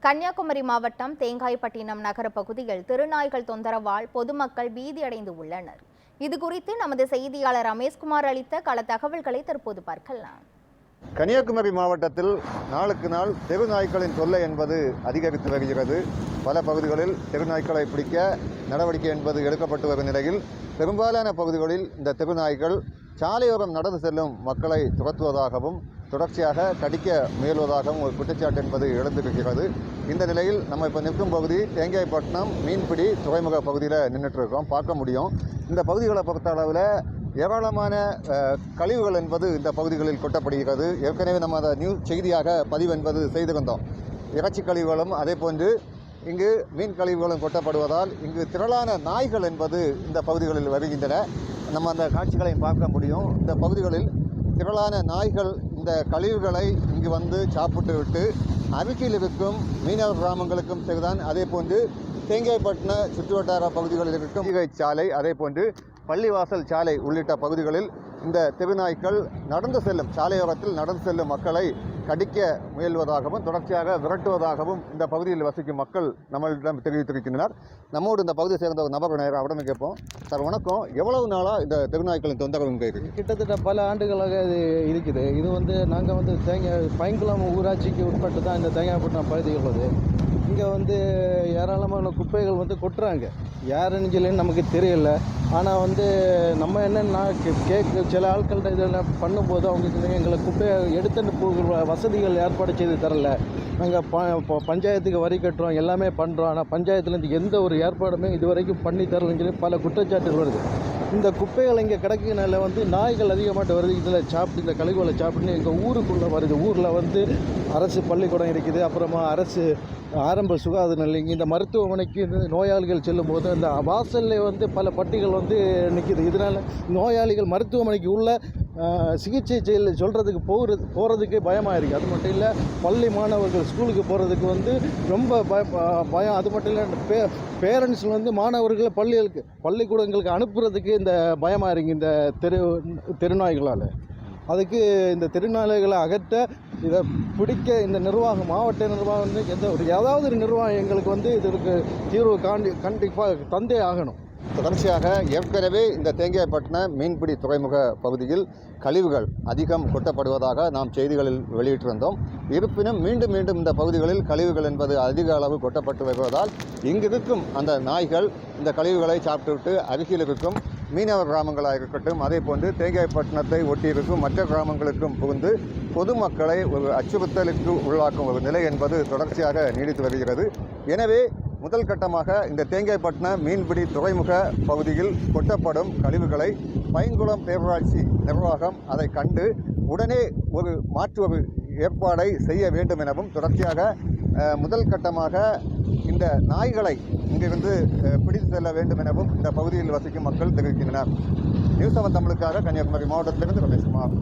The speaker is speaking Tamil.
கன்னியாகுமரி மாவட்டம் தேங்காய்பட்டினம் நகர பகுதியில் திருநாய்கள் தொந்தரவால் பொதுமக்கள் பீதியடைந்து உள்ளனர். இதுகுறித்து நமது செய்தியாளர் ரமேஷ்குமார் அளித்த கள தகவல்களை தற்போது பார்க்கலாம். கன்னியாகுமரி மாவட்டத்தில் நாளுக்கு நாள் தெருநாய்களின் தொல்லை என்பது அதிகரித்து வருகிறது. பல பகுதிகளில் தெருநாய்களை பிடிக்க நடவடிக்கை என்பது எடுக்கப்பட்டு வரும் நிலையில் பெரும்பாலான பகுதிகளில் இந்த தெருநாய்கள் சாலையோரம் நடந்து செல்லும் மக்களை துரத்துவதாகவும் தொடர்ச்சியாக கடிக்க முயல்வதாகவும் ஒரு குற்றச்சாட்டு என்பது எழுந்திருக்கிறது. இந்த நிலையில் நம்ம இப்போ நிற்கும் பகுதி தேங்காய்பட்டினம் மீன்பிடி துறைமுக பகுதியில் நின்றுட்டு இருக்கோம். பார்க்க முடியும், இந்த பகுதிகளை பொறுத்த அளவில் ஏராளமான கழிவுகள் என்பது இந்த பகுதிகளில் கொட்டப்படுகிறது. ஏற்கனவே நம்ம அதை நியூஸ் செய்தியாக பதிவு என்பது செய்திருந்தோம். இறைச்சி கழிவுகளும் அதே போன்று இங்கு மீன் கழிவுகளும் கொட்டப்படுவதால் இங்கு திரளான நாய்கள் என்பது இந்த பகுதிகளில் வருகின்றன. நம்ம அந்த காட்சிகளையும் பார்க்க முடியும். இந்த பகுதிகளில் திரளான நாய்கள் இந்த கழிவுகளை இங்கு வந்து சாப்பிட்டு விட்டு அருகில் இருக்கும் மீனவர் கிராமங்களுக்கும் சரிதான், அதே போன்று தேங்காய்பட்டின சுற்றுவட்டார பகுதிகளில் இருக்கும் சாலை, அதே போன்று பள்ளிவாசல் சாலை உள்ளிட்ட பகுதிகளில் இந்த தெருநாய்கள் நடந்து செல்லும் சாலையோரத்தில் நடந்து செல்லும் மக்களை கடிக்க முயல்வதாகவும் தொடர்ச்சியாக விரட்டுவதாகவும் இந்த பகுதியில் வசிக்கும் மக்கள் நம்மளிடம் தெரிவித்திருக்கின்றனர். நம்மோடு இந்த பகுதியை சேர்ந்த ஒரு நபர் நேரம் அவரிடம் கேட்போம். சார் வணக்கம், எவ்வளவு நாளாக இந்த தெருநாய்களின் தொந்தரவு இங்கே இருக்குது? கிட்டத்தட்ட பல ஆண்டுகளாக இது இருக்குது. இது நாங்கள் பைங்குளம் ஊராட்சிக்கு உட்பட்டு தான் இந்த தேங்காய்பட்டினம் பகுதி உள்ளது. இங்கே ஏராளமான குப்பைகள் கொட்டுறாங்க. யாருன்னு சொல்லி நமக்கு தெரியல. ஆனால் நம்ம என்னென்னா சில ஆட்கள்கிட்ட இதெல்லாம் பண்ணும்போது அவங்க எங்களை குப்பையை எடுத்துட்டு போகிற வசதிகள் ஏற்பாடு செய்து தரல. நாங்கள் பஞ்சாயத்துக்கு வரி கட்டுறோம், எல்லாமே பண்ணுறோம். ஆனால் பஞ்சாயத்துலேருந்து எந்த ஒரு ஏற்பாடுமே இது வரைக்கும் பண்ணி தரலன்னு சொல்லி பல குற்றச்சாட்டுகள் வருது. இந்த குப்பைகள் இங்கே கிடைக்கிறனால நாய்கள் அதிகமாகிட்டு வருது. இதில் சாப்பிட்டு இந்த கழிவுகளை சாப்பிட்டு எங்கள் ஊருக்குள்ளே வருது. ஊரில் அரசு பள்ளிக்கூடம் இருக்குது, அப்புறமா அரசு ஆரம்ப சுகாதார நிலையம், இந்த மருத்துவமனைக்கு நோயாளிகள் செல்லும்போது அந்த வாசலில் பல பட்டிகள் நிற்கிது. இதனால் நோயாளிகள் மருத்துவமனைக்கு உள்ள சிகிச்சை சொல்கிறதுக்கு போகிறதுக்கே பயமாக இருக்குது. அது மட்டும் இல்லை, பள்ளி மாணவர்கள் ஸ்கூலுக்கு போகிறதுக்கு ரொம்ப பயம். அது மட்டும் இல்லை, பேரண்ட்ஸ் மாணவர்களை பள்ளிக்கூடங்களுக்கு அனுப்புறதுக்கு இந்த பயமாக இருக்குது இந்த தெருநாய்களால். அதுக்கு இந்த தெருநாய்களை அகற்ற இதை பிடிக்க இந்த நிர்வாகம், மாவட்ட நிர்வாகம் ஏதாவது ஒரு நிர்வாகம் எங்களுக்கு இதற்கு தீர்வு கண்டிப்பாக தந்தே ஆகணும். தொடர்ச்சியாக ஏற்கனவே இந்த தேங்காய்பட்டினம் மீன்பிடி துறைமுக பகுதியில் கழிவுகள் அதிகம் கொட்டப்படுவதாக நாம் செய்திகளில் வெளியிட்டிருந்தோம். இருப்பினும் மீண்டும் இந்த பகுதிகளில் கழிவுகள் என்பது அதிக அளவு கொட்டப்பட்டு வருவதால் இங்கிருக்கும் அந்த நாய்கள் இந்த கழிவுகளை சாப்பிட்டுவிட்டு அருகில் இருக்கும் மீனவர் கிராமங்களாக இருக்கட்டும், அதே போன்று தேங்காய்பட்டினத்தை ஒட்டியிருக்கும் மற்ற கிராமங்களுக்கும் புகுந்து பொதுமக்களை ஒரு அச்சுறுத்தலுக்கு உள்ளாக்கும் ஒரு நிலை என்பது தொடர்ச்சியாக நீடித்து வருகிறது. எனவே முதல் கட்டமாக இந்த தேங்காய்பட்டினம் மீன்பிடி துறைமுக பகுதியில் கொட்டப்படும் கழிவுகளை பைங்குளம் பேரூராட்சி நிர்வாகம் அதை கண்டு உடனே ஒரு ஏற்பாடை செய்ய வேண்டும் எனவும், தொடர்ச்சியாக முதல் கட்டமாக இந்த நாய்களை இங்கிருந்து பிடித்து செல்ல வேண்டும் எனவும் இந்த பகுதியில் வசிக்கும் மக்கள் தெரிவிக்கின்றனர். நியூஸ் 7 தமிழுக்காக கன்னியாகுமரி மாவட்டத்திலிருந்து ரமேஷ்குமார்.